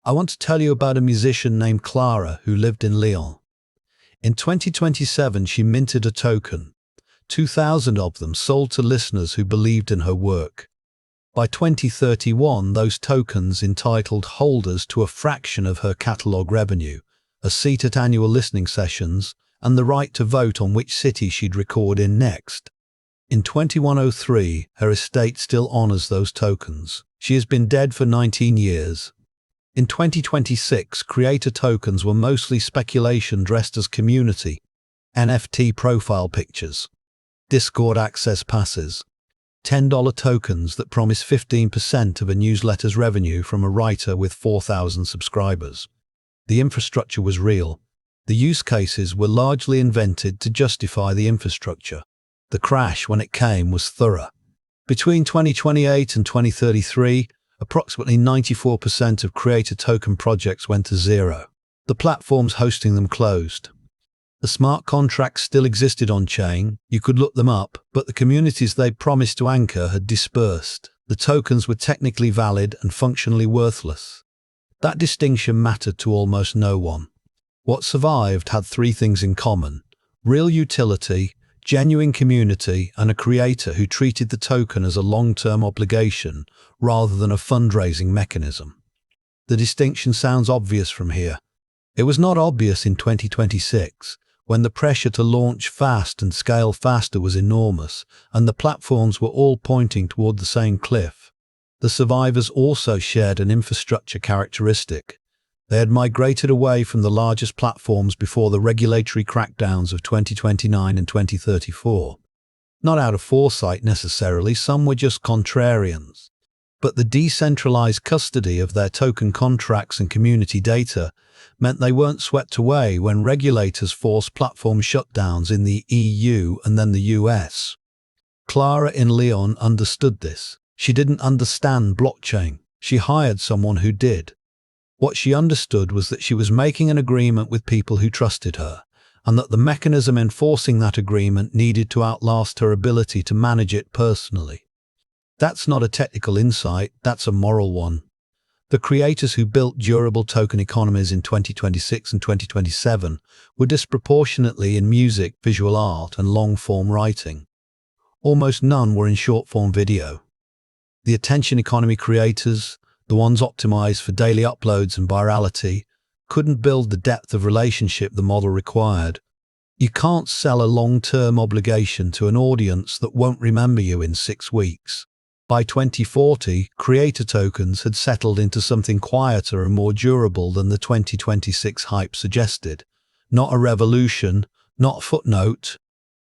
I want to tell you about a musician named Clara who lived in Lyon. In 2027, she minted a token. 2,000 of them sold to listeners who believed in her work. By 2031, those tokens entitled holders to a fraction of her catalogue revenue, a seat at annual listening sessions, and the right to vote on which city she'd record in next. In 2103, her estate still honours those tokens. She has been dead for 19 years. In 2026, creator tokens were mostly speculation dressed as community, NFT profile pictures, Discord access passes, $10 tokens that promise 15% of a newsletter's revenue from a writer with 4,000 subscribers. The infrastructure was real. The use cases were largely invented to justify the infrastructure. The crash, when it came, was thorough. Between 2028 and 2033, approximately 94% of creator token projects went to zero. The platforms hosting them closed. The smart contracts still existed on-chain, you could look them up, but the communities they promised to anchor had dispersed. The tokens were technically valid and functionally worthless. That distinction mattered to almost no one. What survived had three things in common: real utility, genuine community, and a creator who treated the token as a long-term obligation rather than a fundraising mechanism. The distinction sounds obvious from here. It was not obvious in 2026, when the pressure to launch fast and scale faster was enormous, and the platforms were all pointing toward the same cliff. The survivors also shared an infrastructure characteristic. They had migrated away from the largest platforms before the regulatory crackdowns of 2029 and 2034. Not out of foresight necessarily, some were just contrarians. But the decentralized custody of their token contracts and community data meant they weren't swept away when regulators forced platform shutdowns in the EU and then the US. Clara in Lyon understood this. She didn't understand blockchain. She hired someone who did. What she understood was that she was making an agreement with people who trusted her, and that the mechanism enforcing that agreement needed to outlast her ability to manage it personally. That's not a technical insight, that's a moral one. The creators who built durable token economies in 2026 and 2027 were disproportionately in music, visual art, and long-form writing. Almost none were in short-form video. The attention economy creators, the ones optimized for daily uploads and virality, couldn't build the depth of relationship the model required. You can't sell a long-term obligation to an audience that won't remember you in 6 weeks. By 2040, creator tokens had settled into something quieter and more durable than the 2026 hype suggested. Not a revolution, not a footnote.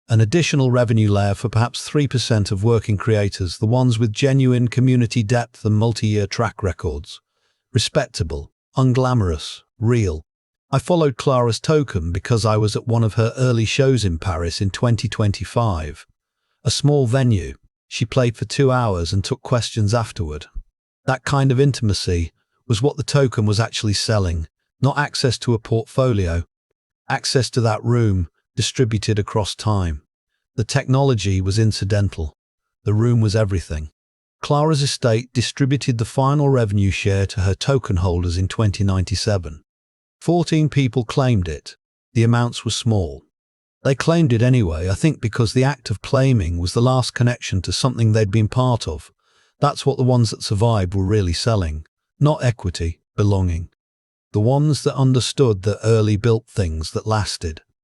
An additional revenue layer for perhaps 3% of working creators, the ones with genuine community depth and multi-year track records. Respectable, unglamorous, real. I followed Clara's token because I was at one of her early shows in Paris in 2025. A small venue. She played for 2 hours and took questions afterward. That kind of intimacy was what the token was actually selling, not access to a portfolio. Access to that room, distributed across time. The technology was incidental. The room was everything. Clara's estate distributed the final revenue share to her token holders in 2097. 14 people claimed it. The amounts were small. They claimed it anyway, I think because the act of claiming was the last connection to something they'd been part of. That's what the ones that survived were really selling. Not equity, belonging. The ones that understood that early built things that lasted.